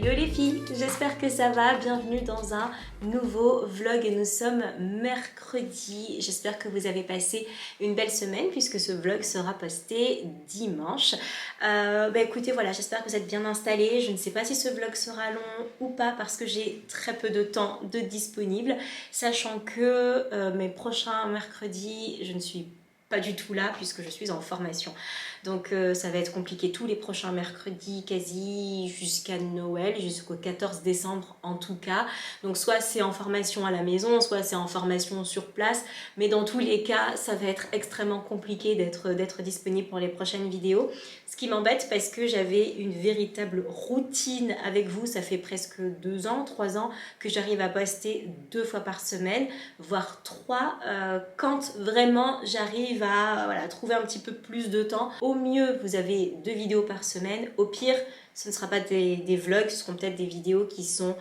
Hello les filles, j'espère que ça va, bienvenue dans un nouveau vlog et nous sommes mercredi. J'espère que vous avez passé une belle semaine puisque ce vlog sera posté dimanche. Écoutez, voilà, j'espère que vous êtes bien installés. Je ne sais pas si ce vlog sera long ou pas parce que j'ai très peu de temps de disponible, sachant que mes prochains mercredis, je ne suis pas du tout là puisque je suis en formation. Donc ça va être compliqué tous les prochains mercredis quasi jusqu'à Noël, jusqu'au 14 décembre en tout cas. Donc soit c'est en formation à la maison, soit c'est en formation sur place. Mais dans tous les cas, ça va être extrêmement compliqué d'être disponible pour les prochaines vidéos. Ce qui m'embête parce que j'avais une véritable routine avec vous. Ça fait presque 2 ans, 3 ans que j'arrive à poster 2 fois par semaine, voire 3 quand vraiment j'arrive à trouver un petit peu plus de temps. Au mieux, vous avez 2 vidéos par semaine. Au pire, ce ne sera pas des vlogs, ce seront peut-être des vidéos qui sont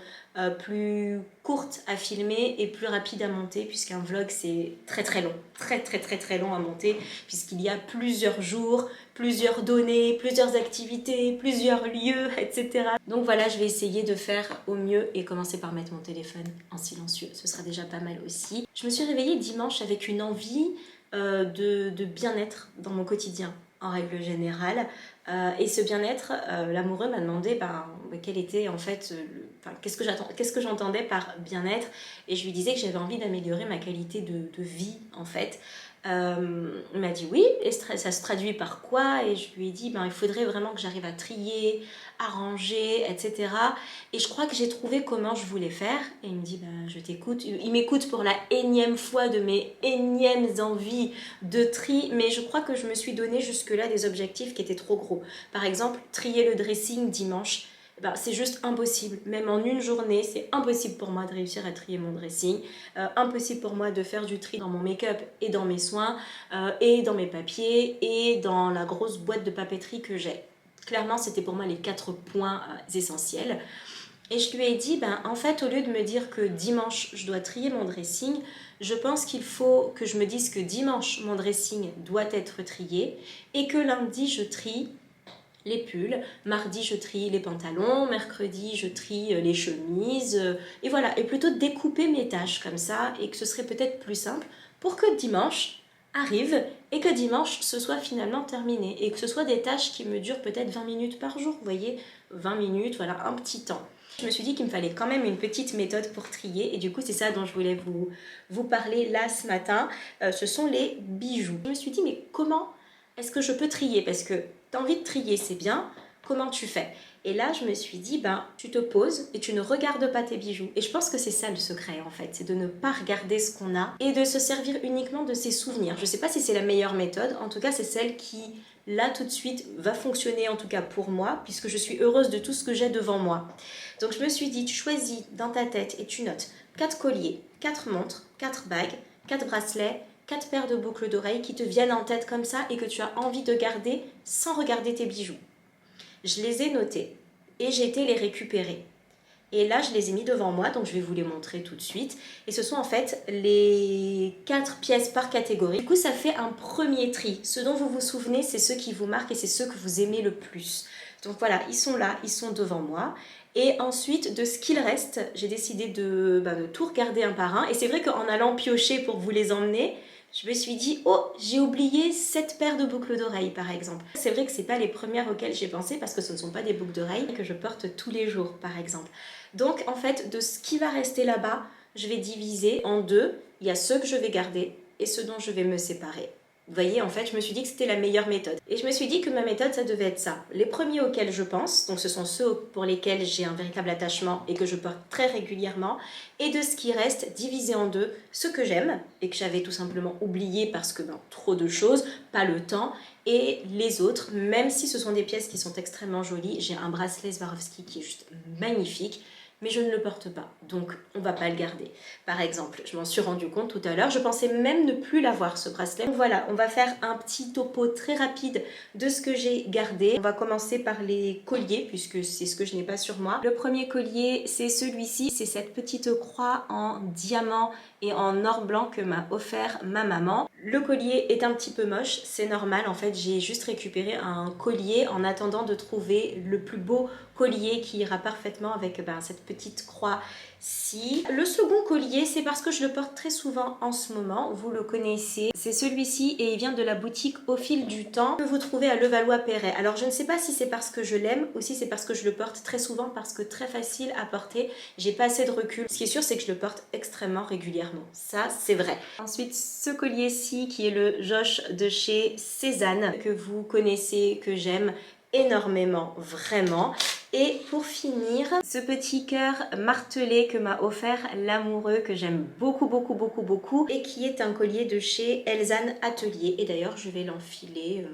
plus courtes à filmer et plus rapides à monter, puisqu'un vlog c'est très long, très long à monter, puisqu'il y a plusieurs jours, plusieurs données, plusieurs activités, plusieurs lieux, etc. Donc voilà, je vais essayer de faire au mieux et commencer par mettre mon téléphone en silencieux. Ce sera déjà pas mal aussi. Je me suis réveillée dimanche avec une envie de bien-être dans mon quotidien en règle générale, et ce bien-être, l'amoureux m'a demandé quel était en fait qu'est-ce que j'entendais par bien-être, et je lui disais que j'avais envie d'améliorer ma qualité de vie en fait. Il m'a dit oui, et ça se traduit par quoi? Et je lui ai dit il faudrait vraiment que j'arrive à trier, à ranger, etc. Et je crois que j'ai trouvé comment je voulais faire. Et il me dit je t'écoute. Il m'écoute pour la énième fois de mes énièmes envies de tri, mais je crois que je me suis donné jusque-là des objectifs qui étaient trop gros. Par exemple, trier le dressing dimanche. C'est juste impossible. Même en une journée, c'est impossible pour moi de réussir à trier mon dressing. Impossible pour moi de faire du tri dans mon make-up et dans mes soins, et dans mes papiers et dans la grosse boîte de papeterie que j'ai. Clairement, c'était pour moi les 4 points essentiels. Et je lui ai dit, en fait, au lieu de me dire que dimanche, je dois trier mon dressing, je pense qu'il faut que je me dise que dimanche, mon dressing doit être trié et que lundi, je trie les pulls, mardi je trie les pantalons, mercredi je trie les chemises, et voilà, et plutôt découper mes tâches comme ça, et que ce serait peut-être plus simple pour que dimanche arrive et que dimanche ce soit finalement terminé, et que ce soit des tâches qui me durent peut-être 20 minutes par jour, vous voyez, 20 minutes, voilà, un petit temps. Je me suis dit qu'il me fallait quand même une petite méthode pour trier, et du coup c'est ça dont je voulais vous parler là ce matin, ce sont les bijoux. Je me suis dit mais comment est-ce que je peux trier? Parce que tu as envie de trier, c'est bien, comment tu fais? Et là, je me suis dit, tu te poses et tu ne regardes pas tes bijoux. Et je pense que c'est ça le secret en fait, c'est de ne pas regarder ce qu'on a et de se servir uniquement de ses souvenirs. Je ne sais pas si c'est la meilleure méthode, en tout cas c'est celle qui, là tout de suite, va fonctionner en tout cas pour moi, puisque je suis heureuse de tout ce que j'ai devant moi. Donc je me suis dit, tu choisis dans ta tête et tu notes 4 colliers, 4 montres, 4 bagues, 4 bracelets, 4 paires de boucles d'oreilles qui te viennent en tête comme ça et que tu as envie de garder sans regarder tes bijoux. Je les ai notés et j'ai été les récupérer. Et là, je les ai mis devant moi, donc je vais vous les montrer tout de suite. Et ce sont en fait les 4 pièces par catégorie. Du coup, ça fait un premier tri. Ce dont vous vous souvenez, c'est ceux qui vous marquent et c'est ceux que vous aimez le plus. Donc voilà, ils sont là, ils sont devant moi. Et ensuite, de ce qu'il reste, j'ai décidé de tout regarder un par un. Et c'est vrai qu'en allant piocher pour vous les emmener, je me suis dit, oh, j'ai oublié cette paire de boucles d'oreilles par exemple. C'est vrai que ce n'est pas les premières auxquelles j'ai pensé parce que ce ne sont pas des boucles d'oreilles que je porte tous les jours par exemple. Donc en fait, de ce qui va rester là-bas, je vais diviser en 2. Il y a ceux que je vais garder et ceux dont je vais me séparer. Vous voyez, en fait, je me suis dit que c'était la meilleure méthode. Et je me suis dit que ma méthode, ça devait être ça. Les premiers auxquels je pense, donc ce sont ceux pour lesquels j'ai un véritable attachement et que je porte très régulièrement. Et de ce qui reste, divisé en 2, ceux que j'aime et que j'avais tout simplement oublié parce que trop de choses, pas le temps. Et les autres, même si ce sont des pièces qui sont extrêmement jolies, j'ai un bracelet Swarovski qui est juste magnifique, mais je ne le porte pas, donc on va pas le garder. Par exemple, je m'en suis rendu compte tout à l'heure, je pensais même ne plus l'avoir ce bracelet. Donc voilà, on va faire un petit topo très rapide de ce que j'ai gardé. On va commencer par les colliers, puisque c'est ce que je n'ai pas sur moi. Le premier collier, c'est celui-ci, c'est cette petite croix en diamant et en or blanc que m'a offert ma maman. Le collier est un petit peu moche, c'est normal, en fait j'ai juste récupéré un collier en attendant de trouver le plus beau collier qui ira parfaitement avec cette petite croix-ci. Le second collier, c'est parce que je le porte très souvent en ce moment, vous le connaissez. C'est celui-ci et il vient de la boutique Au Fil du Temps que vous trouvez à Levallois-Perret. Alors je ne sais pas si c'est parce que je l'aime ou si c'est parce que je le porte très souvent, parce que très facile à porter, j'ai pas assez de recul. Ce qui est sûr, c'est que je le porte extrêmement régulièrement, ça c'est vrai. Ensuite, ce collier-ci qui est le Josh de chez Cézanne, que vous connaissez, que j'aime énormément, vraiment. Et pour finir, ce petit cœur martelé que m'a offert l'amoureux, que j'aime beaucoup, beaucoup, beaucoup, beaucoup, et qui est un collier de chez Elzane Atelier. Et d'ailleurs, je vais l'enfiler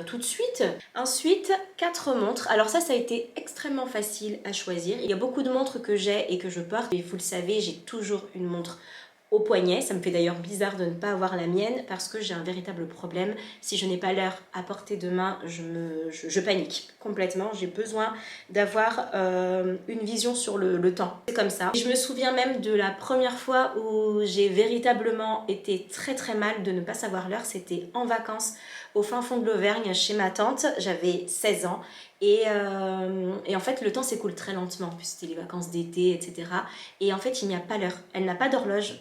tout de suite. Ensuite, 4 montres. Alors ça a été extrêmement facile à choisir. Il y a beaucoup de montres que j'ai et que je porte. Et vous le savez, j'ai toujours une montre au poignet. Ça me fait d'ailleurs bizarre de ne pas avoir la mienne parce que j'ai un véritable problème. Si je n'ai pas l'heure à portée de main, je panique complètement. J'ai besoin d'avoir une vision sur le temps. C'est comme ça. Et je me souviens même de la première fois où j'ai véritablement été très très mal de ne pas savoir l'heure. C'était en vacances au fin fond de l'Auvergne chez ma tante. J'avais 16 ans. Et en fait, le temps s'écoule très lentement, puisque c'était les vacances d'été, etc. Et en fait, il n'y a pas l'heure. Elle n'a pas d'horloge,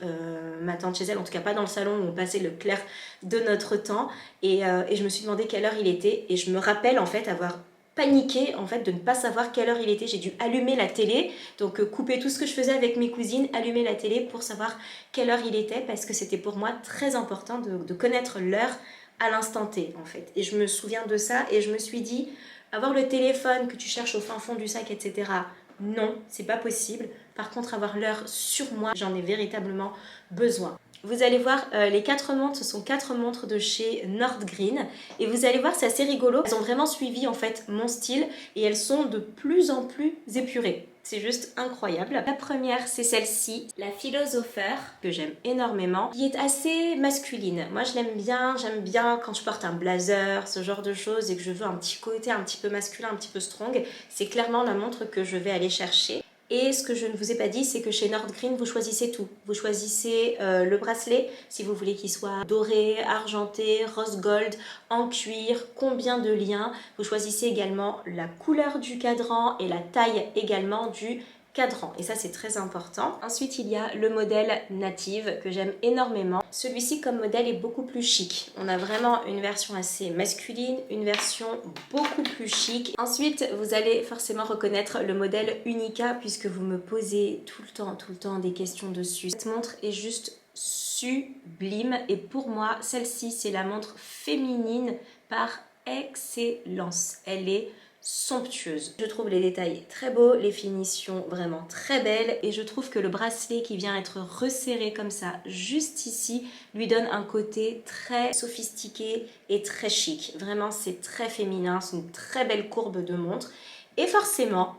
ma tante chez elle, en tout cas pas dans le salon où on passait le clair de notre temps. Et je me suis demandé quelle heure il était. Et je me rappelle en fait avoir paniqué en fait de ne pas savoir quelle heure il était. J'ai dû allumer la télé, donc couper tout ce que je faisais avec mes cousines, allumer la télé pour savoir quelle heure il était, parce que c'était pour moi très important de connaître l'heure à l'instant T en fait. Et je me souviens de ça et je me suis dit, avoir le téléphone que tu cherches au fin fond du sac, etc. Non, c'est pas possible. Par contre, avoir l'heure sur moi, j'en ai véritablement besoin. Vous allez voir, les 4 montres, ce sont 4 montres de chez Nordgreen. Et vous allez voir, c'est assez rigolo. Elles ont vraiment suivi en fait mon style et elles sont de plus en plus épurées. C'est juste incroyable. La première, c'est celle-ci, la Philosopher, que j'aime énormément, qui est assez masculine. Moi, je l'aime bien, j'aime bien quand je porte un blazer, ce genre de choses, et que je veux un petit côté un petit peu masculin, un petit peu strong. C'est clairement la montre que je vais aller chercher. Et ce que je ne vous ai pas dit, c'est que chez Nordgreen, vous choisissez tout. Vous choisissez le bracelet, si vous voulez qu'il soit doré, argenté, rose gold, en cuir, combien de liens. Vous choisissez également la couleur du cadran et la taille également du cadran. Et ça, c'est très important. Ensuite, il y a le modèle Native que j'aime énormément. Celui-ci, comme modèle, est beaucoup plus chic. On a vraiment une version assez masculine, une version beaucoup plus chic. Ensuite, vous allez forcément reconnaître le modèle Unica puisque vous me posez tout le temps des questions dessus. Cette montre est juste sublime et pour moi, celle-ci, c'est la montre féminine par excellence. Elle est somptueuse. Je trouve les détails très beaux, les finitions vraiment très belles et je trouve que le bracelet qui vient être resserré comme ça juste ici lui donne un côté très sophistiqué et très chic. Vraiment, c'est très féminin, c'est une très belle courbe de montre et forcément,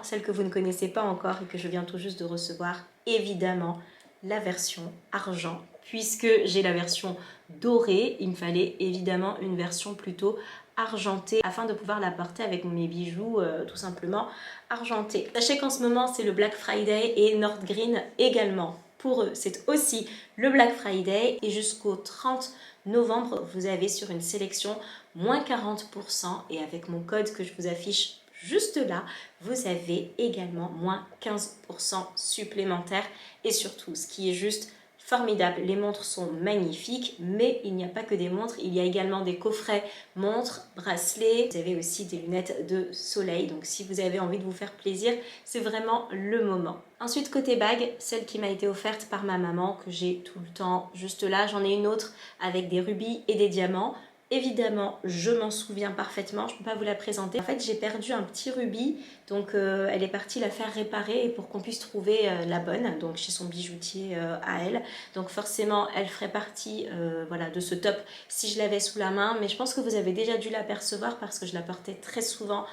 celle que vous ne connaissez pas encore et que je viens tout juste de recevoir, évidemment, la version argent. Puisque j'ai la version dorée, il me fallait évidemment une version plutôt argentée afin de pouvoir la porter avec mes bijoux tout simplement argentés. Sachez qu'en ce moment c'est le Black Friday et Nordgreen également. Pour eux, c'est aussi le Black Friday et jusqu'au 30 novembre, vous avez sur une sélection moins 40% et avec mon code que je vous affiche juste là, vous avez également moins 15% supplémentaire et surtout, ce qui est juste formidable, les montres sont magnifiques, mais il n'y a pas que des montres, il y a également des coffrets montres, bracelets, vous avez aussi des lunettes de soleil, donc si vous avez envie de vous faire plaisir, c'est vraiment le moment. Ensuite, côté bague, celle qui m'a été offerte par ma maman, que j'ai tout le temps juste là, j'en ai une autre avec des rubis et des diamants. Évidemment, je m'en souviens parfaitement, je ne peux pas vous la présenter. En fait, j'ai perdu un petit rubis, donc elle est partie la faire réparer pour qu'on puisse trouver la bonne, donc chez son bijoutier à elle. Donc forcément, elle ferait partie voilà, de ce top si je l'avais sous la main, mais je pense que vous avez déjà dû l'apercevoir parce que je la portais très souvent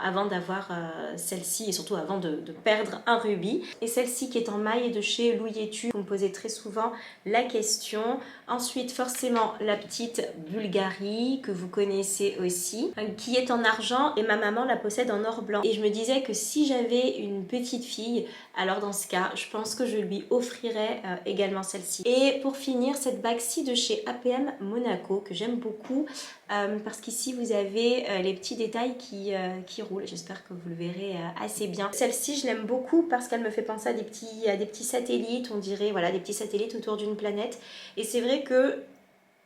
avant d'avoir celle-ci et surtout avant de perdre un rubis. Et celle-ci qui est en maille de chez Louis Tu, vous me posez très souvent la question. Ensuite, forcément, la petite Bulgarie que vous connaissez aussi, qui est en argent et ma maman la possède en or blanc. Et je me disais disais que si j'avais une petite fille, alors dans ce cas, je pense que je lui offrirais également celle-ci. Et pour finir, cette bague-ci de chez APM Monaco, que j'aime beaucoup, parce qu'ici vous avez les petits détails qui roulent. J'espère que vous le verrez assez bien. Celle-ci, je l'aime beaucoup parce qu'elle me fait penser à des petits satellites, on dirait, voilà, des petits satellites autour d'une planète. Et c'est vrai que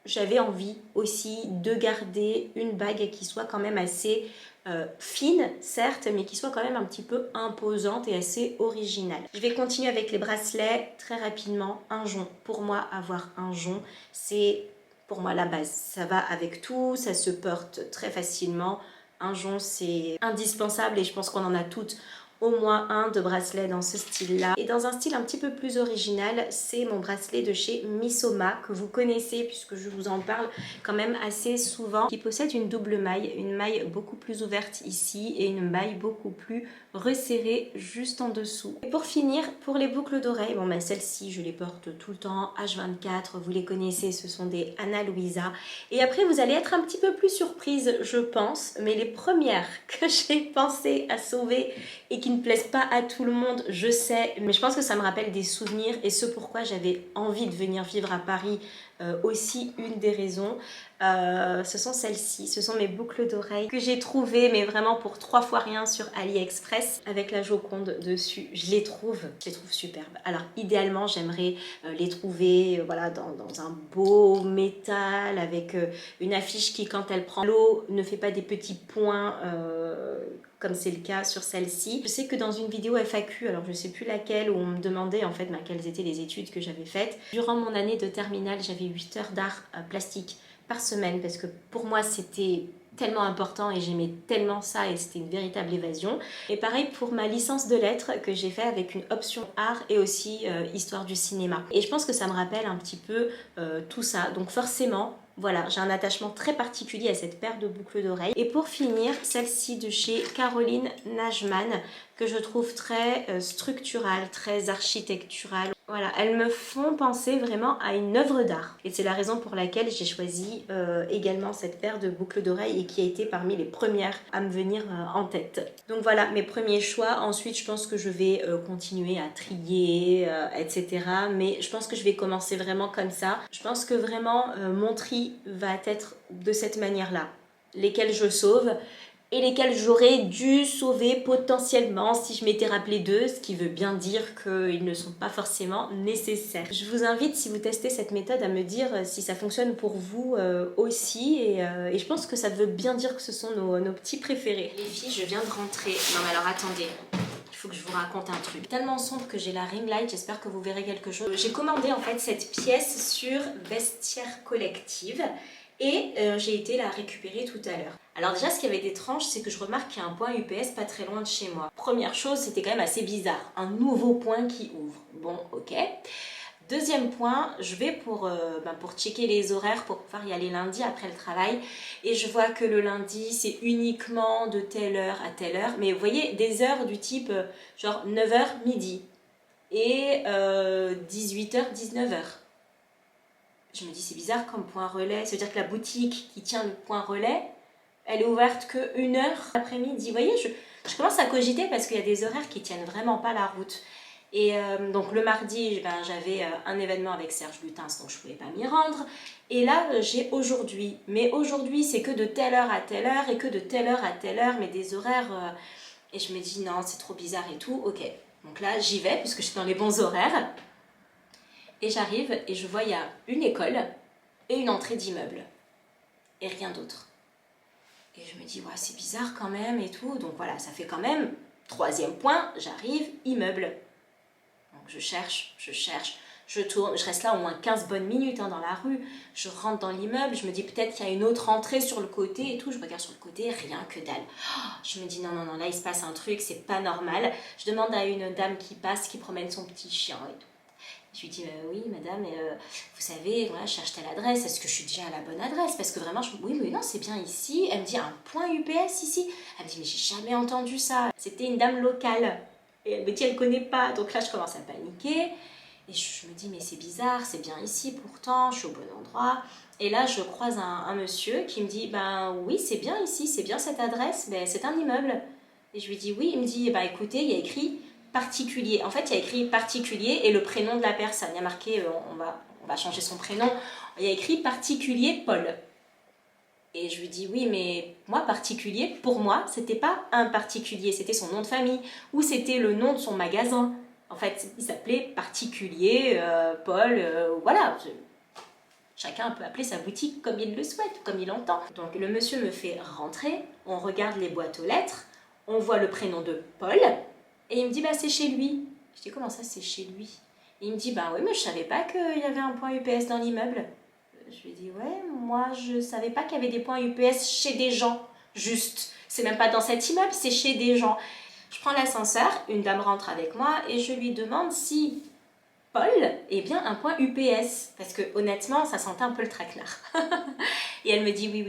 j'avais envie aussi de garder une bague qui soit quand même assez fine, certes, mais qui soit quand même un petit peu imposante et assez originale. Je vais continuer avec les bracelets très rapidement. Un jonc. Pour moi, avoir un jonc, c'est pour moi la base. Ça va avec tout, ça se porte très facilement. Un jonc, c'est indispensable et je pense qu'on en a toutes au moins un de bracelet dans ce style-là. Et dans un style un petit peu plus original, c'est mon bracelet de chez Missoma, que vous connaissez puisque je vous en parle quand même assez souvent, qui possède une double maille, une maille beaucoup plus ouverte ici et une maille beaucoup plus resserrée juste en dessous. Et pour finir, pour les boucles d'oreilles, bon ben celles-ci je les porte tout le temps, H24, vous les connaissez, ce sont des Ana Luisa. Et après vous allez être un petit peu plus surprise je pense, mais les premières que j'ai pensé à sauver et qui ne plaisent pas à tout le monde, je sais, mais je pense que ça me rappelle des souvenirs et ce pourquoi j'avais envie de venir vivre à Paris, aussi une des raisons. Ce sont celles-ci, ce sont mes boucles d'oreilles que j'ai trouvées, mais vraiment pour 3 fois rien sur AliExpress avec la Joconde dessus. Je les trouve superbes. Alors idéalement, j'aimerais les trouver voilà, dans un beau métal avec une affiche qui, quand elle prend l'eau, ne fait pas des petits points comme c'est le cas sur celle-ci. Je sais que dans une vidéo FAQ, alors je sais plus laquelle, où on me demandait en fait quelles étaient les études que j'avais faites. Durant mon année de terminale, j'avais 8 heures d'art plastique par semaine parce que pour moi c'était tellement important et j'aimais tellement ça et c'était une véritable évasion. Et pareil pour ma licence de lettres que j'ai fait avec une option art et aussi histoire du cinéma. Et je pense que ça me rappelle un petit peu tout ça. Donc forcément, voilà, j'ai un attachement très particulier à cette paire de boucles d'oreilles. Et pour finir, celle-ci de chez Caroline Najman, que je trouve très structurale, très architecturale. Voilà, elles me font penser vraiment à une œuvre d'art. Et c'est la raison pour laquelle j'ai choisi également cette paire de boucles d'oreilles et qui a été parmi les premières à me venir en tête. Donc voilà, mes premiers choix. Ensuite, je pense que je vais continuer à trier, etc. Mais je pense que je vais commencer vraiment comme ça. Je pense que vraiment, mon tri va être de cette manière-là. Lesquels je sauve et lesquels j'aurais dû sauver potentiellement si je m'étais rappelé d'eux, ce qui veut bien dire qu'ils ne sont pas forcément nécessaires. Je vous invite, si vous testez cette méthode, à me dire si ça fonctionne pour vous aussi et je pense que ça veut bien dire que ce sont nos petits préférés. Les filles, je viens de rentrer. Non mais alors attendez, il faut que je vous raconte un truc. Tellement sombre que j'ai la ring light, j'espère que vous verrez quelque chose. J'ai commandé en fait cette pièce sur Vestiaire Collective et j'ai été la récupérer tout à l'heure. Alors déjà, ce qui avait d'étrange, c'est que je remarque qu'il y a un point UPS pas très loin de chez moi. Première chose, c'était quand même assez bizarre. Un nouveau point qui ouvre. Bon, ok. Deuxième point, je vais pour checker les horaires pour pouvoir y aller lundi après le travail. Et je vois que le lundi, c'est uniquement de telle heure à telle heure. Mais vous voyez, des heures du type genre 9h midi et 18h, 19h. Je me dis, c'est bizarre comme point relais. Ça veut dire que la boutique qui tient le point relais, elle est ouverte que 1h l'après-midi. Vous voyez, je commence à cogiter parce qu'il y a des horaires qui tiennent vraiment pas la route. Et donc le mardi, j'avais un événement avec Serge Lutens, donc je ne pouvais pas m'y rendre. Et là, j'ai aujourd'hui. Mais aujourd'hui, c'est que de telle heure à telle heure et que de telle heure à telle heure, mais des horaires... Et je me dis, non, c'est trop bizarre et tout. Ok, donc là, j'y vais puisque je suis dans les bons horaires. Et j'arrive et je vois, il y a une école et une entrée d'immeuble. Et rien d'autre. Et je me dis, ouais, c'est bizarre quand même et tout. Donc voilà, ça fait quand même, 3e point, j'arrive, immeuble. Donc je cherche, je tourne, je reste là au moins 15 bonnes minutes dans la rue. Je rentre dans l'immeuble, je me dis peut-être qu'il y a une autre entrée sur le côté et tout. Je regarde sur le côté, rien que dalle. Je me dis non, là il se passe un truc, c'est pas normal. Je demande à une dame qui passe, qui promène son petit chien et tout. Je lui dis oui madame, vous savez, voilà, je cherche telle adresse, est-ce que je suis déjà à la bonne adresse? Parce que vraiment, oui, non, c'est bien ici. Elle me dit un point UPS ici. Elle me dit mais j'ai jamais entendu ça. C'était une dame locale. Et elle me dit elle connaît pas. Donc là, je commence à paniquer. Et je me dis mais c'est bizarre, c'est bien ici pourtant, je suis au bon endroit. Et là, je croise un monsieur qui me dit ben oui, c'est bien ici, c'est bien cette adresse, mais c'est un immeuble. Et je lui dis oui. Il me dit, bah écoutez, il y a écrit particulier. En fait, il y a écrit particulier et le prénom de la personne. Il y a marqué, on va changer son prénom. Il y a écrit particulier Paul. Et je lui dis oui, mais moi, particulier, pour moi, c'était pas un particulier, c'était son nom de famille ou c'était le nom de son magasin. En fait, il s'appelait particulier Paul, voilà. Chacun peut appeler sa boutique comme il le souhaite, comme il entend. Donc le monsieur me fait rentrer, on regarde les boîtes aux lettres, on voit le prénom de Paul, et il me dit bah c'est chez lui. Je dis comment ça c'est chez lui? Et il me dit bah oui mais je savais pas qu'il y avait un point UPS dans l'immeuble. Je lui dis ouais moi je savais pas qu'il y avait des points UPS chez des gens, juste. C'est même pas dans cet immeuble, c'est chez des gens. Je prends l'ascenseur, une dame rentre avec moi et je lui demande si Paul est bien un point UPS, parce que honnêtement, ça sentait un peu le traquenard. Et elle me dit oui,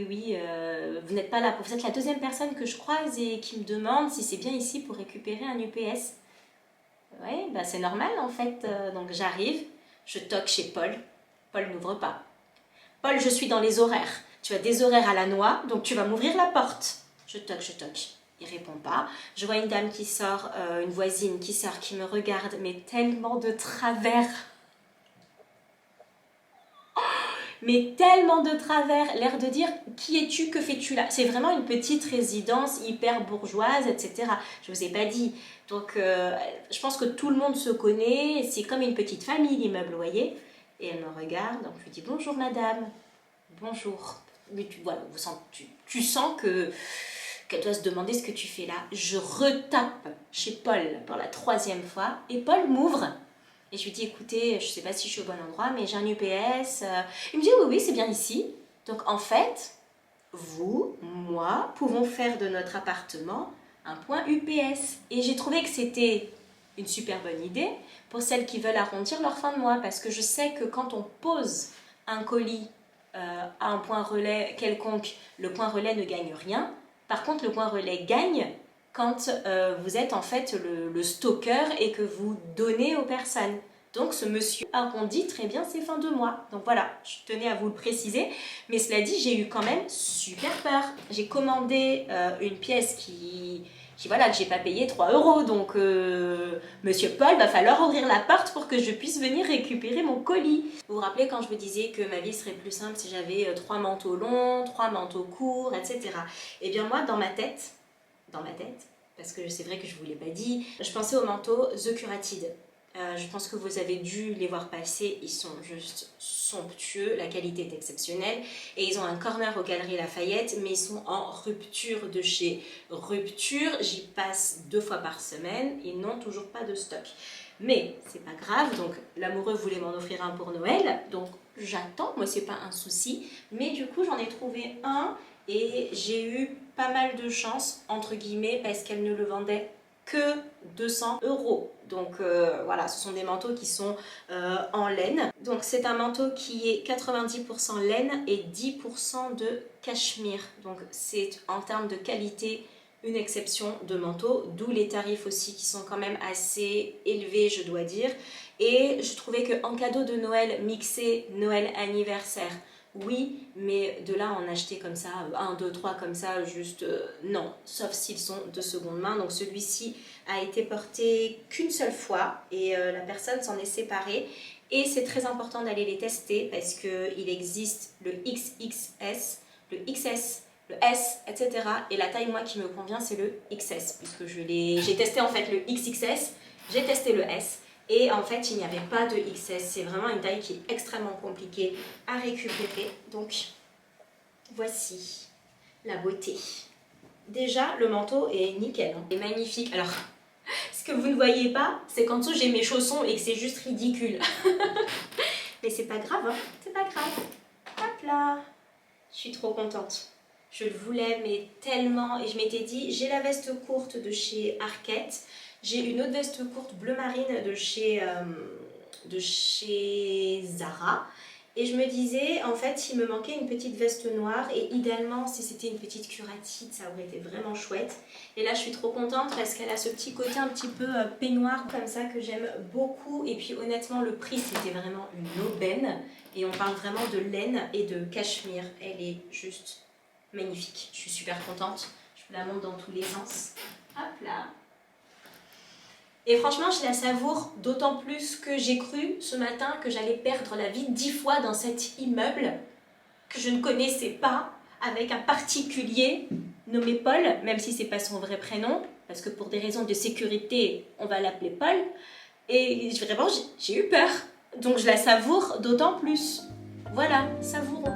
vous n'êtes pas là, vous êtes la deuxième personne que je croise et qui me demande si c'est bien ici pour récupérer un UPS. Oui, bah c'est normal en fait. Donc j'arrive, je toque chez Paul. Paul n'ouvre pas. Paul, je suis dans les horaires. Tu as des horaires à la noix, donc tu vas m'ouvrir la porte. Je toque. Il répond pas. Je vois une dame qui sort, une voisine qui sort, qui me regarde, mais tellement de travers. Mais tellement de travers, l'air de dire qui es-tu, que fais-tu là? C'est vraiment une petite résidence hyper bourgeoise, etc. Je vous ai pas dit. Donc, je pense que tout le monde se connaît. C'est comme une petite famille, l'immeuble, vous voyez. Et elle me regarde, donc je lui dis bonjour madame. Bonjour. Mais tu sens que qu'elle doit se demander ce que tu fais là. Je retape chez Paul pour la 3e fois et Paul m'ouvre. Et je lui dis écoutez, je ne sais pas si je suis au bon endroit, mais j'ai un UPS. Il me dit oui, c'est bien ici. Donc en fait, vous, moi, pouvons faire de notre appartement un point UPS. Et j'ai trouvé que c'était une super bonne idée pour celles qui veulent arrondir leur fin de mois. Parce que je sais que quand on pose un colis à un point relais quelconque, le point relais ne gagne rien. Par contre, le point relais gagne quand vous êtes en fait le stocker et que vous donnez aux personnes. Donc ce monsieur arrondit très bien ses fins de mois. Donc voilà, je tenais à vous le préciser. Mais cela dit, j'ai eu quand même super peur. J'ai commandé une pièce voilà, que j'ai pas payé 3 €. Donc monsieur Paul, va falloir ouvrir la porte pour que je puisse venir récupérer mon colis. Vous vous rappelez quand je vous disais que ma vie serait plus simple si j'avais 3 manteaux longs, 3 manteaux courts, etc. Eh bien moi, dans ma tête, parce que c'est vrai que je ne vous l'ai pas dit, je pensais aux manteaux The Curatide. Je pense que vous avez dû les voir passer, ils sont juste somptueux, la qualité est exceptionnelle et ils ont un corner aux Galeries Lafayette, mais ils sont en rupture de chez Rupture. J'y passe 2 fois par semaine, ils n'ont toujours pas de stock. Mais c'est pas grave, donc l'amoureux voulait m'en offrir un pour Noël, donc j'attends, moi c'est pas un souci, mais du coup j'en ai trouvé un et j'ai eu pas mal de chance, entre guillemets, parce qu'elle ne le vendait que 200 €. Donc voilà, ce sont des manteaux qui sont en laine. Donc c'est un manteau qui est 90% laine et 10% de cachemire. Donc c'est en termes de qualité une exception de manteau, d'où les tarifs aussi qui sont quand même assez élevés, je dois dire. Et je trouvais qu'en cadeau de Noël mixé Noël anniversaire, oui, mais de là en acheter comme ça, 1, 2, 3 comme ça, juste non, sauf s'ils sont de seconde main. Donc celui-ci a été porté qu'une seule fois et la personne s'en est séparée. Et c'est très important d'aller les tester parce qu'il existe le XXS, le XS, le S, etc. Et la taille, moi, qui me convient, c'est le XS, puisque j'ai testé en fait le XXS, j'ai testé le S. Et en fait, il n'y avait pas de XS. C'est vraiment une taille qui est extrêmement compliquée à récupérer. Donc, voici la beauté. Déjà, le manteau est nickel. Il est magnifique. Alors, ce que vous ne voyez pas, c'est qu'en dessous, j'ai mes chaussons et que c'est juste ridicule. Mais c'est pas grave, hein. C'est pas grave. Hop là. Je suis trop contente. Je le voulais, mais tellement. Et je m'étais dit, j'ai la veste courte de chez Arket. J'ai une autre veste courte bleu marine de chez Zara. Et je me disais, en fait, il me manquait une petite veste noire. Et idéalement, si c'était une petite curatide, ça aurait été vraiment chouette. Et là, je suis trop contente parce qu'elle a ce petit côté un petit peu peignoir comme ça que j'aime beaucoup. Et puis honnêtement, le prix, c'était vraiment une aubaine. Et on parle vraiment de laine et de cachemire. Elle est juste magnifique. Je suis super contente. Je vous la montre dans tous les sens. Hop là. Et franchement, je la savoure d'autant plus que j'ai cru ce matin que j'allais perdre la vie 10 fois dans cet immeuble que je ne connaissais pas, avec un particulier nommé Paul, même si c'est pas son vrai prénom, parce que pour des raisons de sécurité, on va l'appeler Paul. Et vraiment, j'ai eu peur. Donc je la savoure d'autant plus. Voilà, savourons.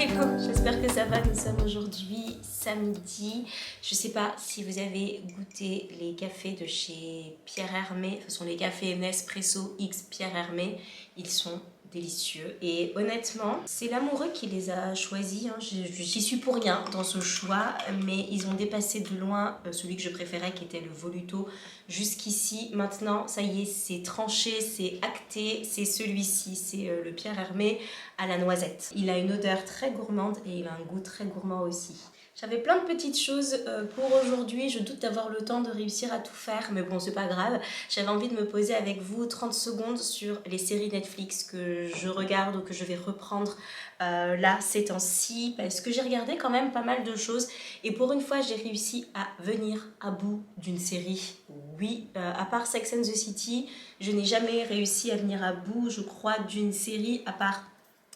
Hello, j'espère que ça va. Nous sommes aujourd'hui samedi. Je sais pas si vous avez goûté les cafés de chez Pierre Hermé. Ce sont les cafés Nespresso X Pierre Hermé. Ils sont délicieux. Et honnêtement, c'est l'amoureux qui les a choisis. J'y suis pour rien dans ce choix, mais ils ont dépassé de loin celui que je préférais, qui était le Voluto. Jusqu'ici, maintenant, ça y est, c'est tranché, c'est acté. C'est celui-ci, c'est le Pierre Hermé à la noisette. Il a une odeur très gourmande et il a un goût très gourmand aussi. J'avais plein de petites choses pour aujourd'hui. Je doute d'avoir le temps de réussir à tout faire, mais bon, c'est pas grave. J'avais envie de me poser avec vous 30 secondes sur les séries Netflix que je regarde ou que je vais reprendre là ces temps-ci, parce que j'ai regardé quand même pas mal de choses et pour une fois, j'ai réussi à venir à bout d'une série. Oui, à part Sex and the City, je n'ai jamais réussi à venir à bout, je crois, d'une série à part...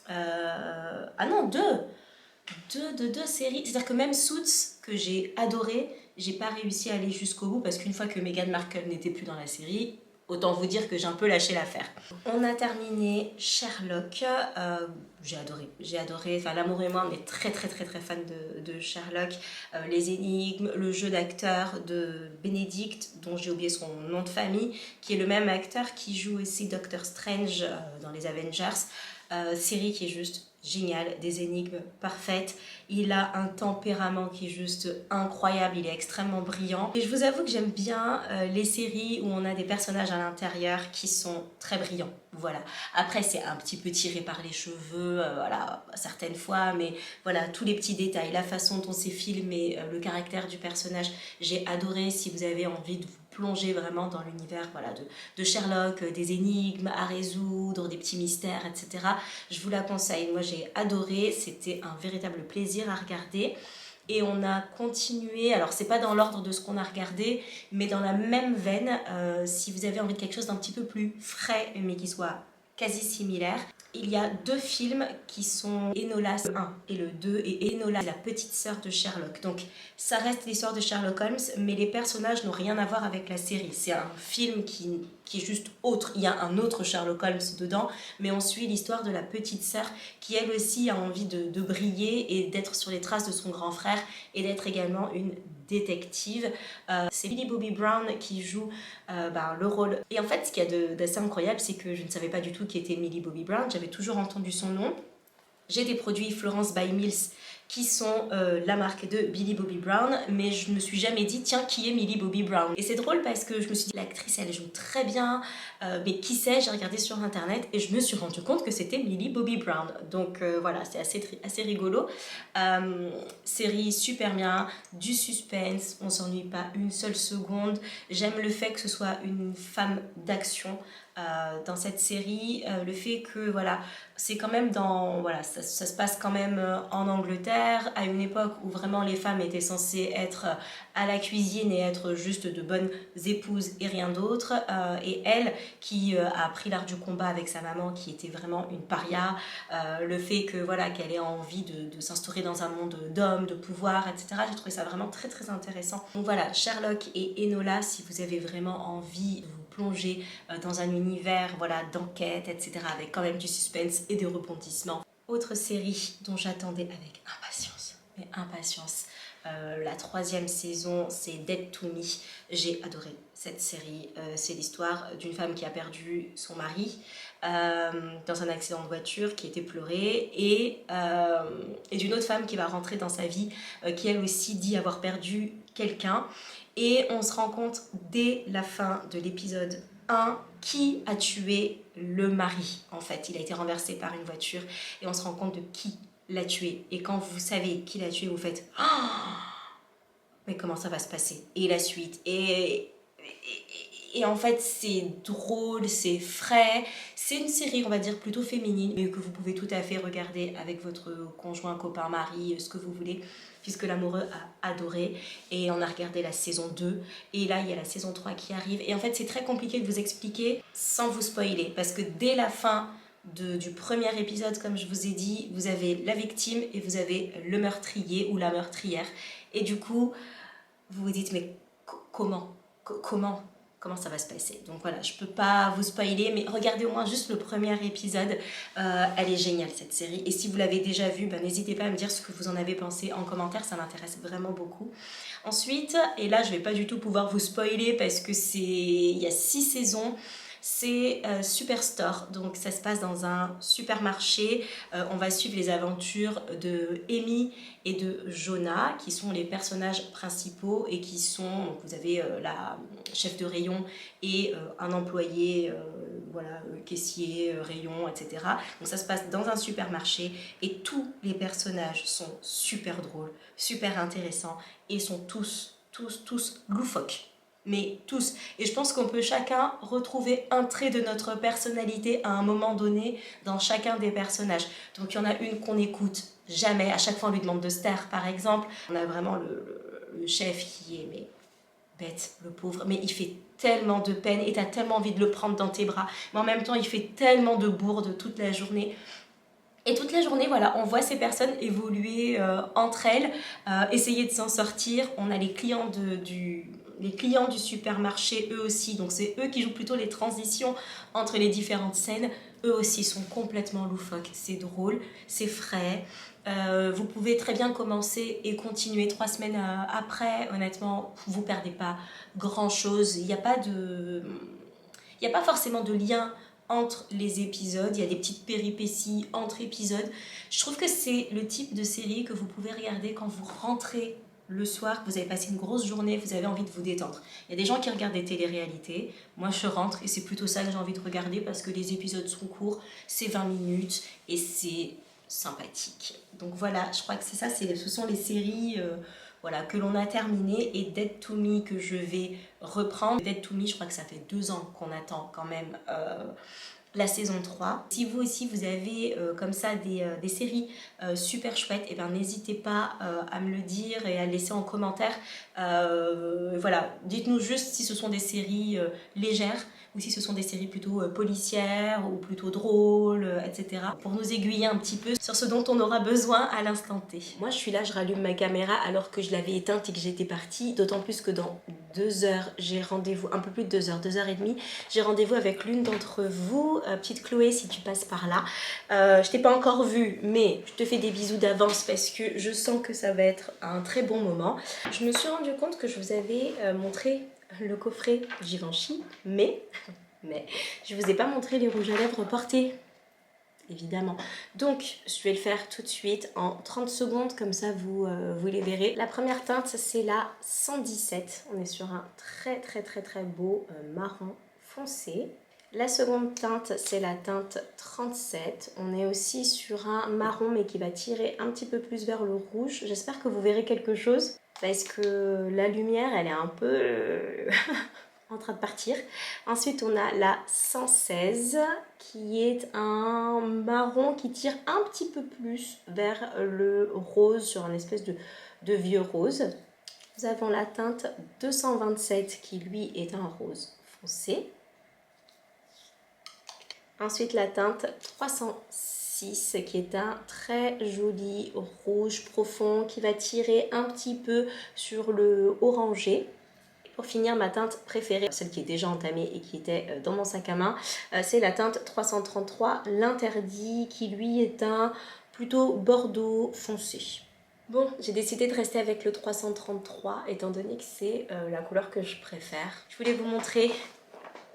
ah non, deux séries. C'est-à-dire que même Suits, que j'ai adoré, j'ai pas réussi à aller jusqu'au bout parce qu'une fois que Meghan Markle n'était plus dans la série, autant vous dire que j'ai un peu lâché l'affaire. On a terminé Sherlock. J'ai adoré. Enfin, l'amour et moi, on est très fans de Sherlock. Les énigmes, le jeu d'acteur de Benedict, dont j'ai oublié son nom de famille, qui est le même acteur qui joue aussi Doctor Strange dans les Avengers. Série qui est juste géniale, des énigmes parfaites. Il a un tempérament qui est juste incroyable, il est extrêmement brillant. Et je vous avoue que j'aime bien les séries où on a des personnages à l'intérieur qui sont très brillants. Voilà. Après, c'est un petit peu tiré par les cheveux, voilà, certaines fois, mais voilà, tous les petits détails, la façon dont c'est filmé, le caractère du personnage, j'ai adoré. Si vous avez envie de vous plonger vraiment dans l'univers, voilà, de Sherlock, des énigmes à résoudre, des petits mystères, etc. Je vous la conseille. Moi, j'ai adoré. C'était un véritable plaisir à regarder. Et on a continué, alors c'est pas dans l'ordre de ce qu'on a regardé, mais dans la même veine, si vous avez envie de quelque chose d'un petit peu plus frais, mais qui soit quasi similaire. Il y a deux films qui sont Enola, le 1 et le 2, et Enola, la petite sœur de Sherlock. Donc ça reste l'histoire de Sherlock Holmes, mais les personnages n'ont rien à voir avec la série. C'est un film qui est juste autre. Il y a un autre Sherlock Holmes dedans, mais on suit l'histoire de la petite sœur qui elle aussi a envie de briller et d'être sur les traces de son grand frère et d'être également une détective. C'est Millie Bobby Brown qui joue le rôle. Et en fait, ce qu'il y a d'assez incroyable, c'est que je ne savais pas du tout qui était Millie Bobby Brown. J'avais toujours entendu son nom. J'ai des produits Florence by Mills qui sont la marque de Millie Bobby Brown, mais je me suis jamais dit, tiens, qui est Millie Bobby Brown? Et c'est drôle parce que je me suis dit, l'actrice, elle joue très bien, mais qui sait? J'ai regardé sur internet et je me suis rendu compte que c'était Millie Bobby Brown. Donc voilà, c'est assez rigolo. Série super bien, du suspense, on s'ennuie pas une seule seconde. J'aime le fait que ce soit une femme d'action dans cette série, le fait que voilà, c'est quand même ça se passe quand même en Angleterre, à une époque où vraiment les femmes étaient censées être à la cuisine et être juste de bonnes épouses et rien d'autre, et elle qui a appris l'art du combat avec sa maman qui était vraiment une paria, le fait que voilà, qu'elle ait envie de s'instaurer dans un monde d'hommes, de pouvoir, etc. J'ai trouvé ça vraiment très intéressant. Donc voilà, Sherlock et Enola, si vous avez vraiment envie de vous plonger dans un univers voilà, d'enquête, etc. avec quand même du suspense et des rebondissements. Autre série dont j'attendais avec impatience, la 3e saison, c'est Dead to Me. J'ai adoré cette série. C'est l'histoire d'une femme qui a perdu son mari dans un accident de voiture, qui était pleuré, et d'une autre femme qui va rentrer dans sa vie, qui elle aussi dit avoir perdu quelqu'un. Et on se rend compte dès la fin de l'épisode 1 qui a tué le mari. En fait, il a été renversé par une voiture et on se rend compte de qui l'a tué. Et quand vous savez qui l'a tué, vous faites « Oh, mais comment ça va se passer ?» Et la suite. Et Et en fait, c'est drôle, c'est frais. C'est une série, on va dire, plutôt féminine, mais que vous pouvez tout à fait regarder avec votre conjoint, copain, mari, ce que vous voulez, puisque l'amoureux a adoré. Et on a regardé la saison 2. Et là, il y a la saison 3 qui arrive. Et en fait, c'est très compliqué de vous expliquer sans vous spoiler. Parce que dès la fin du premier épisode, comme je vous ai dit, vous avez la victime et vous avez le meurtrier ou la meurtrière. Et du coup, vous vous dites, mais comment ça va se passer? Donc voilà, je peux pas vous spoiler, mais regardez au moins juste le premier épisode. Elle est géniale cette série. Et si vous l'avez déjà vue, ben, n'hésitez pas à me dire ce que vous en avez pensé en commentaire, ça m'intéresse vraiment beaucoup. Ensuite, et là je vais pas du tout pouvoir vous spoiler parce que il y a 6 saisons. C'est Superstore, donc ça se passe dans un supermarché. On va suivre les aventures de Amy et de Jonah, qui sont les personnages principaux et qui sont, donc vous avez la chef de rayon et un employé, voilà, caissier, rayon, etc. Donc ça se passe dans un supermarché et tous les personnages sont super drôles, super intéressants et sont tous loufoques. Mais tous. Et je pense qu'on peut chacun retrouver un trait de notre personnalité à un moment donné dans chacun des personnages. Donc il y en a une qu'on n'écoute jamais. À chaque fois, on lui demande de se taire, par exemple. On a vraiment le chef qui est bête, le pauvre. Mais il fait tellement de peine et tu as tellement envie de le prendre dans tes bras. Mais en même temps, il fait tellement de bourdes toute la journée. Et toute la journée, voilà, on voit ces personnes évoluer entre elles, essayer de s'en sortir. On a les clients du supermarché, eux aussi. Donc c'est eux qui jouent plutôt les transitions entre les différentes scènes. Eux aussi sont complètement loufoques. C'est drôle, c'est frais. Vous pouvez très bien commencer et continuer 3 semaines après. Honnêtement, vous ne perdez pas grand-chose. Il n'y a pas forcément de lien entre les épisodes, il y a des petites péripéties entre épisodes. Je trouve que c'est le type de série que vous pouvez regarder quand vous rentrez le soir, que vous avez passé une grosse journée, vous avez envie de vous détendre. Il y a des gens qui regardent des téléréalités, moi je rentre et c'est plutôt ça que j'ai envie de regarder parce que les épisodes sont courts, c'est 20 minutes et c'est sympathique. Donc voilà, je crois que c'est ça, ce sont les séries voilà, que l'on a terminées et Dead to Me que je vais reprendre. Dead to Me, je crois que ça fait 2 ans qu'on attend quand même la saison 3. Si vous aussi vous avez comme ça des séries super chouettes, et ben n'hésitez pas à me le dire et à le laisser en commentaire. Voilà, dites-nous juste si ce sont des séries légères ou si ce sont des séries plutôt policières ou plutôt drôles, etc. Pour nous aiguiller un petit peu sur ce dont on aura besoin à l'instant T. Moi je suis là, je rallume ma caméra alors que je l'avais éteinte et que j'étais partie, d'autant plus que dans 2 heures, j'ai rendez-vous, un peu plus de 2 heures, 2 heures et demie, j'ai rendez-vous avec l'une d'entre vous, petite Chloé si tu passes par là. Je t'ai pas encore vue, mais je te fais des bisous d'avance parce que je sens que ça va être un très bon moment. Je me suis rendu compte que je vous avais montré le coffret Givenchy, mais je vous ai pas montré les rouges à lèvres portés. Évidemment. Donc, je vais le faire tout de suite en 30 secondes, comme ça vous les verrez. La première teinte, c'est la 117. On est sur un très beau marron foncé. La seconde teinte, c'est la teinte 37. On est aussi sur un marron, mais qui va tirer un petit peu plus vers le rouge. J'espère que vous verrez quelque chose, parce que la lumière, elle est un peu en train de partir. Ensuite, on a la 116 qui est un marron qui tire un petit peu plus vers le rose, sur un espèce de vieux rose. Nous avons la teinte 227 qui lui est un rose foncé. Ensuite, la teinte 306 qui est un très joli rouge profond qui va tirer un petit peu sur le orangé. Pour finir, ma teinte préférée, celle qui est déjà entamée et qui était dans mon sac à main, c'est la teinte 333, l'interdit, qui lui est un plutôt bordeaux foncé. Bon, j'ai décidé de rester avec le 333 étant donné que c'est la couleur que je préfère. Je voulais vous montrer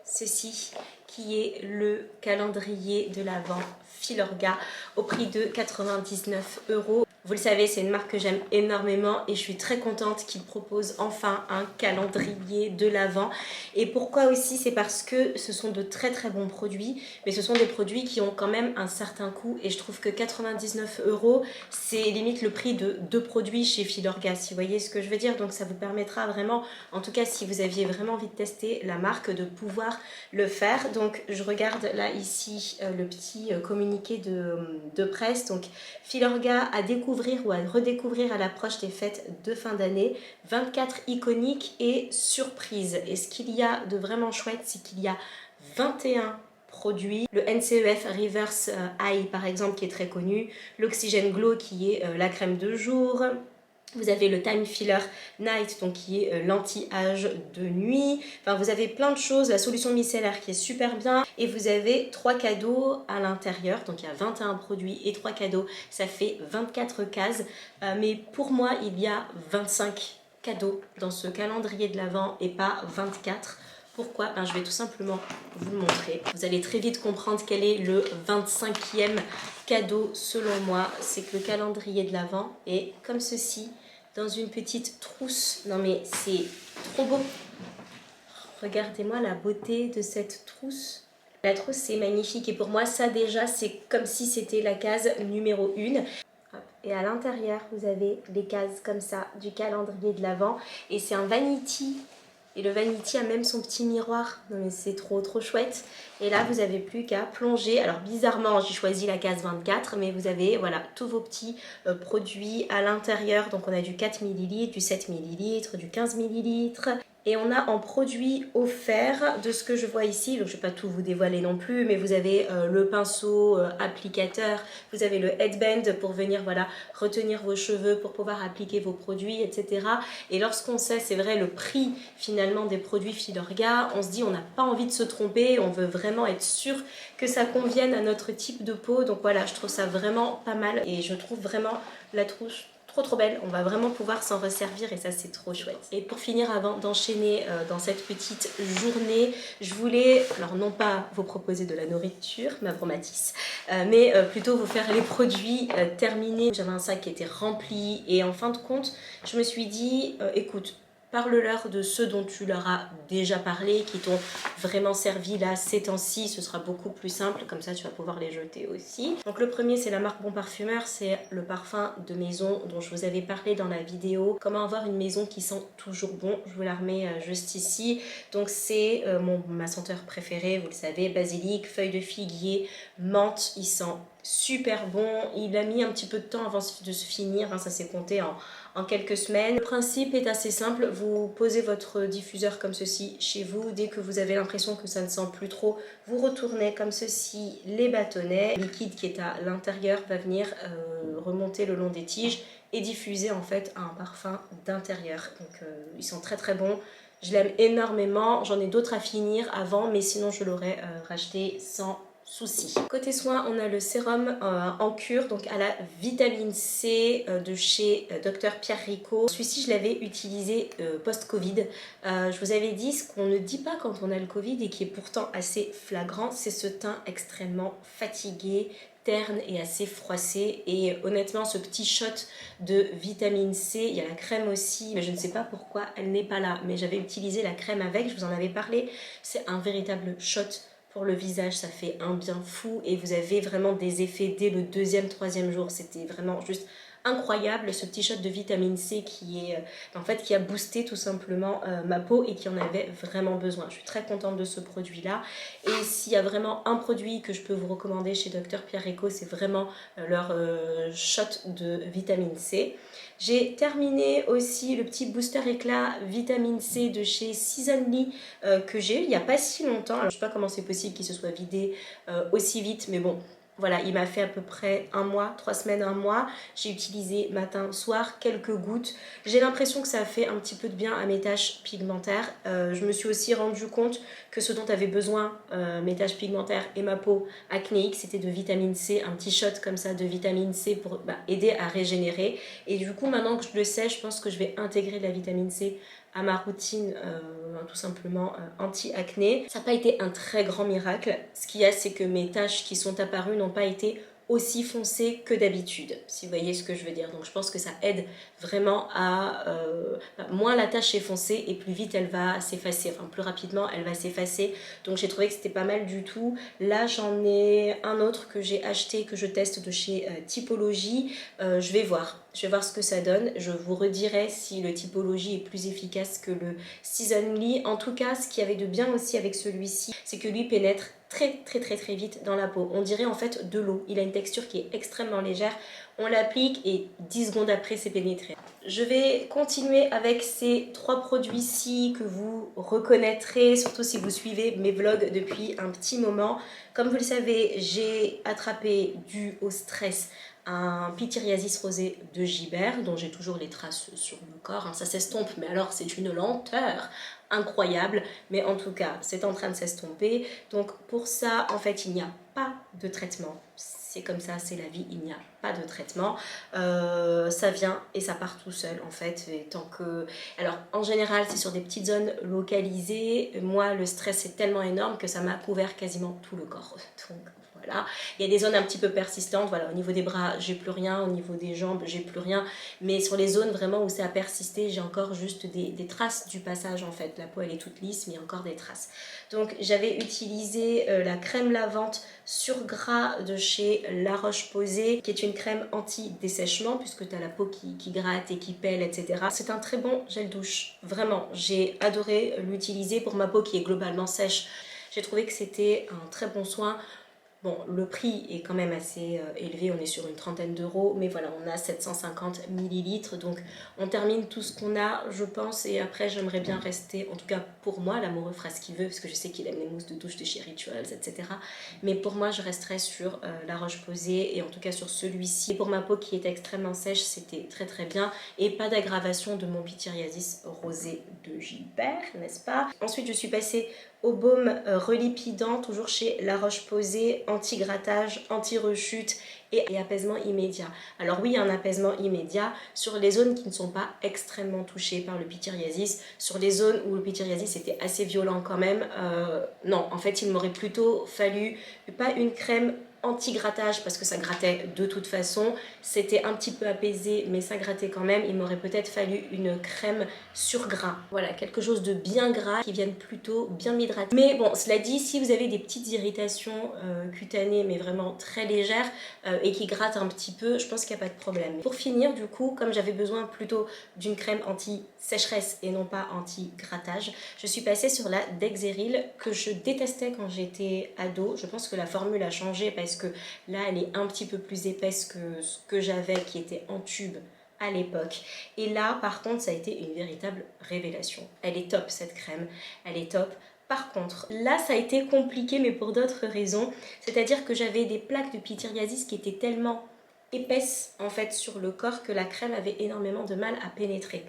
ceci qui est le calendrier de l'Avent Filorga au prix de 99 €. Vous le savez, c'est une marque que j'aime énormément et je suis très contente qu'ils proposent enfin un calendrier de l'Avent. Et pourquoi aussi? C'est parce que ce sont de très très bons produits, mais ce sont des produits qui ont quand même un certain coût et je trouve que 99 €, c'est limite le prix de deux produits chez Filorga, si vous voyez ce que je veux dire. Donc ça vous permettra vraiment, en tout cas si vous aviez vraiment envie de tester la marque, de pouvoir le faire. Donc je regarde là ici le petit communiqué de presse. Donc Filorga à découvrir ou à redécouvrir à l'approche des fêtes de fin d'année, 24 iconiques et surprises. Et ce qu'il y a de vraiment chouette, c'est qu'il y a 21 produits. Le NCEF Reverse Eye par exemple qui est très connu, l'Oxygène Glow qui est la crème de jour. Vous avez le Time Filler Night, donc qui est l'anti-âge de nuit. Enfin, vous avez plein de choses. La solution micellaire qui est super bien. Et vous avez 3 cadeaux à l'intérieur. Donc, il y a 21 produits et 3 cadeaux. Ça fait 24 cases. Mais pour moi, il y a 25 cadeaux dans ce calendrier de l'Avent et pas 24. Pourquoi? Je vais tout simplement vous le montrer. Vous allez très vite comprendre quel est le 25e cadeau selon moi. C'est que le calendrier de l'Avent est comme ceci, dans une petite trousse. Non mais c'est trop beau. Regardez-moi la beauté de cette trousse. La trousse c'est magnifique et pour moi ça déjà c'est comme si c'était la case numéro 1. Et à l'intérieur vous avez les cases comme ça du calendrier de l'Avent et c'est un vanity. Et le vanity a même son petit miroir. Non mais c'est trop chouette. Et là vous avez plus qu'à plonger. Alors bizarrement j'ai choisi la case 24, mais vous avez voilà tous vos petits produits à l'intérieur. Donc on a du 4 ml, du 7 ml, du 15 ml. Et on a en produit offert de ce que je vois ici, donc je ne vais pas tout vous dévoiler non plus, mais vous avez le pinceau applicateur, vous avez le headband pour venir voilà, retenir vos cheveux, pour pouvoir appliquer vos produits, etc. Et lorsqu'on sait, c'est vrai, le prix finalement des produits Filorga, on se dit on n'a pas envie de se tromper, on veut vraiment être sûr que ça convienne à notre type de peau. Donc voilà, je trouve ça vraiment pas mal et je trouve vraiment la trousse trop belle, on va vraiment pouvoir s'en resservir et ça c'est trop chouette. Et pour finir, avant d'enchaîner dans cette petite journée, je voulais, alors non pas vous proposer de la nourriture, ma bromatisse, mais plutôt vous faire les produits terminés. J'avais un sac qui était rempli et en fin de compte, je me suis dit, écoute, parle-leur de ceux dont tu leur as déjà parlé, qui t'ont vraiment servi là ces temps-ci, ce sera beaucoup plus simple, comme ça tu vas pouvoir les jeter aussi. Donc le premier c'est la marque Bon Parfumeur, c'est le parfum de maison dont je vous avais parlé dans la vidéo, comment avoir une maison qui sent toujours bon, je vous la remets juste ici. Donc c'est ma senteur préférée, vous le savez, basilic, feuille de figuier, menthe, il sent super bon, il a mis un petit peu de temps avant de se finir, hein, ça s'est compté en quelques semaines. Le principe est assez simple, vous posez votre diffuseur comme ceci chez vous, dès que vous avez l'impression que ça ne sent plus trop, vous retournez comme ceci les bâtonnets. Le liquide qui est à l'intérieur va venir remonter le long des tiges et diffuser en fait un parfum d'intérieur. Donc ils sont très bons. Je l'aime énormément, j'en ai d'autres à finir avant, mais sinon je l'aurais racheté sans souci. Côté soins, on a le sérum en cure, donc à la vitamine C de chez Dr Pierre Rico. Celui-ci, je l'avais utilisé post-Covid. Je vous avais dit ce qu'on ne dit pas quand on a le Covid et qui est pourtant assez flagrant, c'est ce teint extrêmement fatigué, terne et assez froissé. Et honnêtement, ce petit shot de vitamine C, il y a la crème aussi, mais je ne sais pas pourquoi elle n'est pas là. Mais j'avais utilisé la crème avec, je vous en avais parlé. C'est un véritable shot pour le visage, ça fait un bien fou et vous avez vraiment des effets dès le 2e, 3e jour. C'était vraiment juste incroyable ce petit shot de vitamine C qui est en fait qui a boosté tout simplement ma peau et qui en avait vraiment besoin. Je suis très contente de ce produit là et s'il y a vraiment un produit que je peux vous recommander chez Dr Pierre Rico, c'est vraiment leur shot de vitamine C. J'ai terminé aussi le petit booster éclat vitamine C de chez Seasonly que j'ai eu il n'y a pas si longtemps. Alors, je ne sais pas comment c'est possible qu'il se soit vidé aussi vite, mais bon, voilà, il m'a fait à peu près un mois, 3 semaines, un mois. J'ai utilisé matin, soir, quelques gouttes. J'ai l'impression que ça a fait un petit peu de bien à mes taches pigmentaires. Je me suis aussi rendu compte que ce dont avaient besoin mes taches pigmentaires et ma peau acnéique, c'était de vitamine C, un petit shot comme ça de vitamine C pour aider à régénérer. Et du coup, maintenant que je le sais, je pense que je vais intégrer de la vitamine C à ma routine tout simplement anti-acné. Ça n'a pas été un très grand miracle. Ce qu'il y a, c'est que mes taches qui sont apparues n'ont pas été aussi foncé que d'habitude, si vous voyez ce que je veux dire. Donc je pense que ça aide vraiment à... moins la tache est foncée et plus vite elle va s'effacer, enfin plus rapidement elle va s'effacer. Donc j'ai trouvé que c'était pas mal du tout. Là j'en ai un autre que j'ai acheté, que je teste de chez Typologie. Je vais voir ce que ça donne. Je vous redirai si le Typologie est plus efficace que le Seasonly. En tout cas, ce qu'il y avait de bien aussi avec celui-ci, c'est que lui pénètre très vite dans la peau. On dirait en fait de l'eau. Il a une texture qui est extrêmement légère. On l'applique et 10 secondes après c'est pénétré. Je vais continuer avec ces 3 produits-ci que vous reconnaîtrez, surtout si vous suivez mes vlogs depuis un petit moment. Comme vous le savez, j'ai attrapé dû au stress un pityriasis rosé de Gibert, dont j'ai toujours les traces sur mon corps. Ça s'estompe, mais alors c'est une lenteur incroyable. Mais en tout cas, c'est en train de s'estomper. Donc pour ça, en fait, il n'y a pas de traitement. C'est comme ça, c'est la vie, il n'y a pas de traitement. Ça vient et ça part tout seul en fait. Et tant que... Alors en général, c'est sur des petites zones localisées. Moi, le stress est tellement énorme que ça m'a couvert quasiment tout le corps. Donc voilà. Il y a des zones un petit peu persistantes. Voilà, au niveau des bras, j'ai plus rien. Au niveau des jambes, j'ai plus rien. Mais sur les zones vraiment où ça a persisté, j'ai encore juste des traces du passage en fait. La peau, elle est toute lisse, mais il y a encore des traces. Donc j'avais utilisé la crème lavante sur gras de chez La Roche-Posay, qui est une crème anti-dessèchement, puisque tu as la peau qui gratte et qui pèle, etc. C'est un très bon gel douche. Vraiment, j'ai adoré l'utiliser pour ma peau qui est globalement sèche. J'ai trouvé que c'était un très bon soin. Bon, le prix est quand même assez élevé, on est sur une trentaine d'euros, mais voilà, on a 750 ml, donc on termine tout ce qu'on a, je pense, et après j'aimerais bien rester, en tout cas pour moi, l'amoureux fera ce qu'il veut, parce que je sais qu'il aime les mousses de douche de chez Rituals, etc. Mais pour moi, je resterai sur La Roche-Posay, et en tout cas sur celui-ci. Et pour ma peau qui est extrêmement sèche, c'était très bien, et pas d'aggravation de mon pityriasis rosé de Gilbert, n'est-ce pas? Ensuite, je suis passée au baume relipidant, toujours chez La Roche-Posay, anti-grattage, anti-rechute et apaisement immédiat. Alors oui, un apaisement immédiat sur les zones qui ne sont pas extrêmement touchées par le pityriasis, sur les zones où le pityriasis était assez violent quand même. Non, en fait, il m'aurait plutôt fallu pas une crème anti-grattage parce que ça grattait de toute façon, c'était un petit peu apaisé mais ça grattait quand même. Il m'aurait peut-être fallu une crème sur gras, voilà, quelque chose de bien gras qui vienne plutôt bien m'hydrater. Mais bon, cela dit, si vous avez des petites irritations cutanées mais vraiment très légères et qui grattent un petit peu, je pense qu'il n'y a pas de problème. Pour finir, du coup, comme j'avais besoin plutôt d'une crème anti-sécheresse et non pas anti-grattage, je suis passée sur la Dexeryl que je détestais quand j'étais ado. Je pense que la formule a changé parce que là, elle est un petit peu plus épaisse que ce que j'avais qui était en tube à l'époque. Et là, par contre, ça a été une véritable révélation. Elle est top, cette crème. Elle est top. Par contre, là, ça a été compliqué, mais pour d'autres raisons. C'est-à-dire que j'avais des plaques de pityriasis qui étaient tellement épaisses, en fait, sur le corps que la crème avait énormément de mal à pénétrer.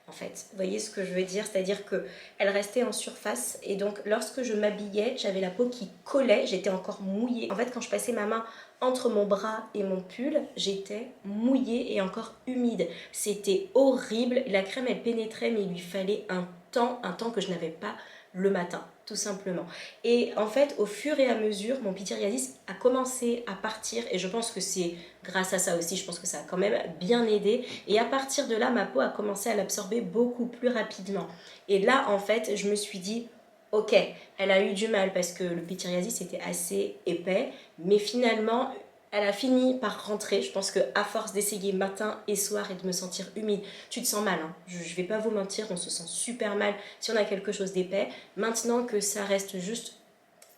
En fait, vous voyez ce que je veux dire, c'est-à-dire qu'elle restait en surface et donc lorsque je m'habillais, j'avais la peau qui collait, j'étais encore mouillée. En fait, quand je passais ma main entre mon bras et mon pull, j'étais mouillée et encore humide. C'était horrible, la crème elle pénétrait mais il lui fallait un temps que je n'avais pas le matin, tout simplement. Et en fait, au fur et à mesure, mon pityriasis a commencé à partir et je pense que c'est grâce à ça aussi, je pense que ça a quand même bien aidé. Et à partir de là, ma peau a commencé à l'absorber beaucoup plus rapidement. Et là, en fait, je me suis dit, ok, elle a eu du mal parce que le pityriasis était assez épais, mais finalement, elle a fini par rentrer. Je pense qu'à force d'essayer matin et soir et de me sentir humide, tu te sens mal, hein. Je vais pas vous mentir, on se sent super mal si on a quelque chose d'épais. Maintenant que ça reste juste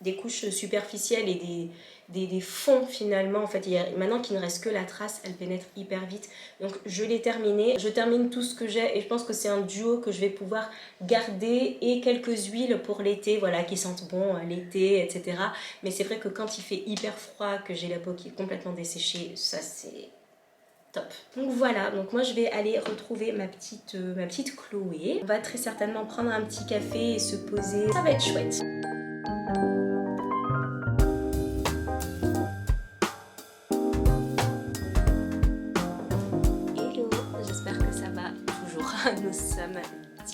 des couches superficielles et des fonds finalement, en fait, maintenant qu'il ne reste que la trace, elle pénètre hyper vite. Donc je l'ai terminé, je termine tout ce que j'ai et je pense que c'est un duo que je vais pouvoir garder et quelques huiles pour l'été, voilà, qui sentent bon l'été, etc. Mais c'est vrai que quand il fait hyper froid, que j'ai la peau qui est complètement desséchée, ça c'est top. Donc voilà, donc moi je vais aller retrouver ma petite Chloé. On va très certainement prendre un petit café et se poser, ça va être chouette. Hello, j'espère que ça va toujours. Nous sommes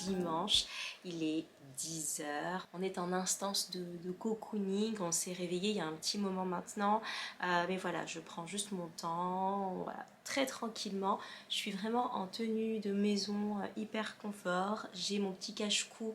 dimanche, il est 10 heures. On est en instance de cocooning, on s'est réveillé il y a un petit moment maintenant, mais voilà, je prends juste mon temps, voilà, très tranquillement. Je suis vraiment en tenue de maison, hyper confort. J'ai mon petit cache-cou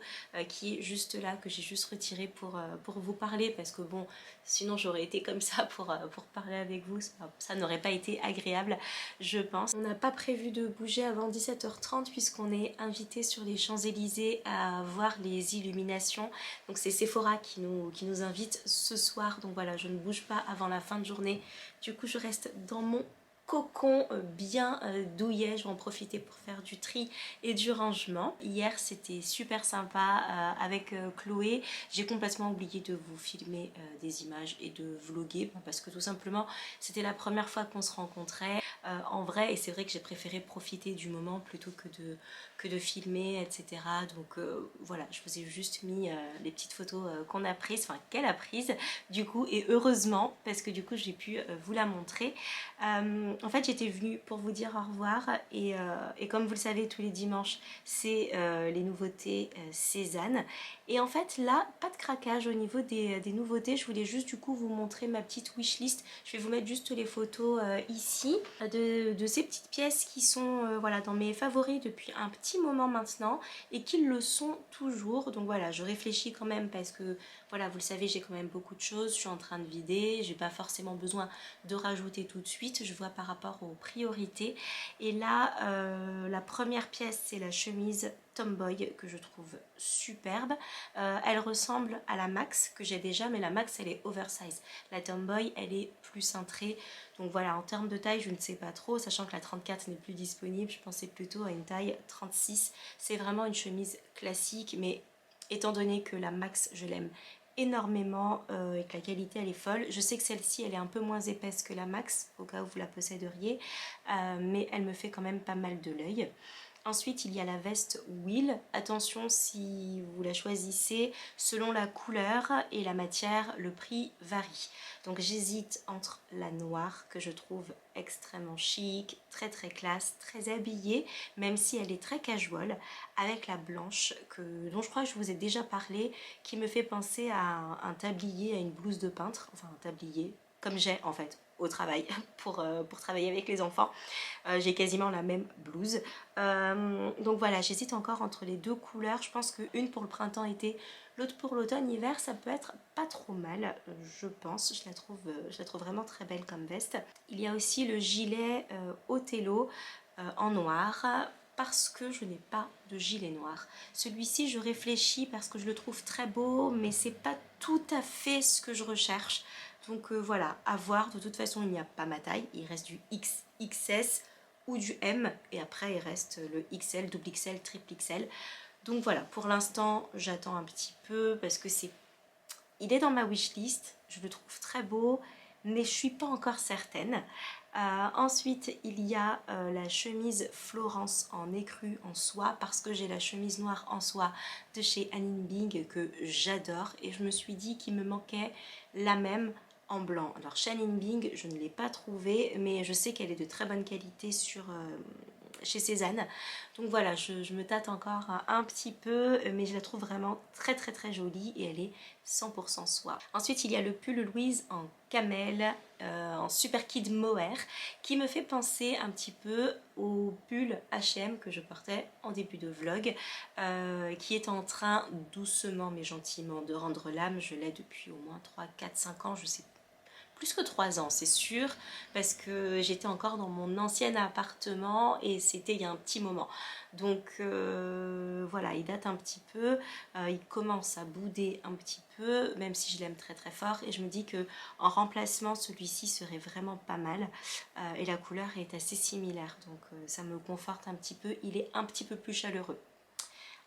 qui est juste là, que j'ai juste retiré pour vous parler, parce que bon, sinon j'aurais été comme ça pour parler avec vous, ça n'aurait pas été agréable, je pense. On n'a pas prévu de bouger avant 17h30 puisqu'on est invité sur les Champs-Élysées à voir les illuminations. Donc c'est Sephora qui nous invite ce soir, donc voilà, je ne bouge pas avant la fin de journée. Du coup je reste dans mon cocon bien douillet. Je vais en profiter pour faire du tri et du rangement. Hier c'était super sympa avec Chloé. J'ai complètement oublié de vous filmer des images et de vlogger parce que tout simplement c'était la première fois qu'on se rencontrait en vrai, et c'est vrai que j'ai préféré profiter du moment plutôt que de filmer, etc. Donc voilà, je vous ai juste mis les petites photos qu'on a prises, enfin qu'elle a prises du coup, et heureusement parce que du coup j'ai pu vous la montrer. En fait j'étais venue pour vous dire au revoir, et comme vous le savez tous les dimanches c'est les nouveautés Cézanne, et en fait là pas de craquage au niveau des nouveautés. Je voulais juste du coup vous montrer ma petite wishlist. Je vais vous mettre juste les photos ici de ces petites pièces qui sont voilà, dans mes favoris depuis un petit moment maintenant et qui le sont toujours. Donc voilà, je réfléchis quand même parce que voilà, vous le savez, j'ai quand même beaucoup de choses, je suis en train de vider, j'ai pas forcément besoin de rajouter tout de suite, je vois par rapport aux priorités. Et là la première pièce c'est la chemise Tomboy que je trouve superbe. Elle ressemble à la Max que j'ai déjà, mais la Max elle est oversize. La Tomboy elle est plus cintrée. Donc voilà, en termes de taille je ne sais pas trop, sachant que la 34 n'est plus disponible, je pensais plutôt à une taille 36. C'est vraiment une chemise classique, mais étant donné que la Max je l'aime énormément et que la qualité elle est folle. Je sais que celle-ci elle est un peu moins épaisse que la Max au cas où vous la posséderiez, mais elle me fait quand même pas mal de l'œil. Ensuite, il y a la veste Will. Attention, si vous la choisissez, selon la couleur et la matière, le prix varie. Donc j'hésite entre la noire, que je trouve extrêmement chic, très très classe, très habillée, même si elle est très casual, avec la blanche, dont je crois que je vous ai déjà parlé, qui me fait penser à un tablier, à une blouse de peintre, enfin un tablier, comme j'ai en fait au travail pour travailler avec les enfants. J'ai quasiment la même blouse. Donc voilà, j'hésite encore entre les deux couleurs. Je pense qu'une pour le printemps-été, l'autre pour l'automne-hiver, ça peut être pas trop mal, je pense. Je la trouve vraiment très belle comme veste. Il y a aussi le gilet Othello en noir, parce que je n'ai pas de gilet noir. Celui-ci, je réfléchis parce que je le trouve très beau, mais c'est pas tout à fait ce que je recherche. Donc voilà, à voir. De toute façon, il n'y a pas ma taille. Il reste du XXS ou du M, et après il reste le XL, double XL, triple XL. Donc voilà, pour l'instant j'attends un petit peu parce que il est dans ma wishlist, je le trouve très beau, mais je suis pas encore certaine. Ensuite il y a la chemise Florence en écru en soie, parce que j'ai la chemise noire en soie de chez Anine Bing que j'adore, et je me suis dit qu'il me manquait la même en blanc. Alors chez Anine Bing je ne l'ai pas trouvée, mais je sais qu'elle est de très bonne qualité chez Cézanne. Donc voilà, je me tâte encore un petit peu, mais je la trouve vraiment très très très jolie, et elle est 100% soie. Ensuite il y a le pull Louise en camel, en super kid mohair, qui me fait penser un petit peu au pull H&M que je portais en début de vlog, qui est en train doucement mais gentiment de rendre l'âme. Je l'ai depuis au moins 3, 4, 5 ans, je sais plus que 3 ans c'est sûr, parce que j'étais encore dans mon ancien appartement et c'était il y a un petit moment. Donc voilà, il date un petit peu, il commence à bouder un petit peu, même si je l'aime très très fort, et je me dis que en remplacement celui-ci serait vraiment pas mal, et la couleur est assez similaire, donc ça me conforte un petit peu. Il est un petit peu plus chaleureux,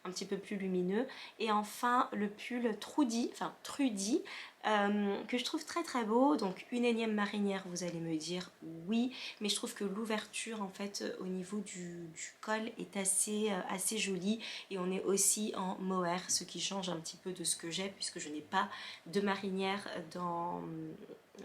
un petit peu plus lumineux. Et enfin le pull Trudy, que je trouve très très beau. Donc une énième marinière, vous allez me dire oui, mais je trouve que l'ouverture en fait au niveau du col est assez jolie, et on est aussi en mohair, ce qui change un petit peu de ce que j'ai puisque je n'ai pas de marinière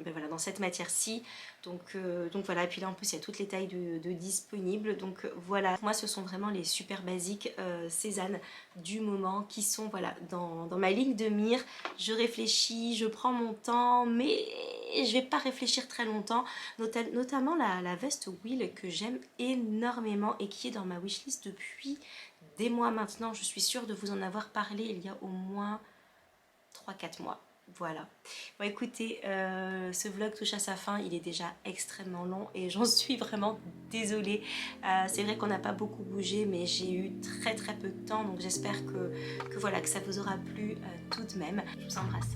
ben voilà, dans cette matière-ci. Donc voilà, et puis là en plus il y a toutes les tailles de disponibles. Donc voilà, moi ce sont vraiment les super basiques Cézanne du moment qui sont voilà, dans ma ligne de mire. Je réfléchis, je prends mon temps, mais je vais pas réfléchir très longtemps. Notamment la veste Will que j'aime énormément et qui est dans ma wishlist depuis des mois maintenant. Je suis sûre de vous en avoir parlé il y a au moins 3-4 mois. Voilà. Bon écoutez, ce vlog touche à sa fin, il est déjà extrêmement long et j'en suis vraiment désolée. C'est vrai qu'on n'a pas beaucoup bougé, mais j'ai eu très très peu de temps, donc j'espère que voilà, que ça vous aura plu tout de même. Je vous embrasse.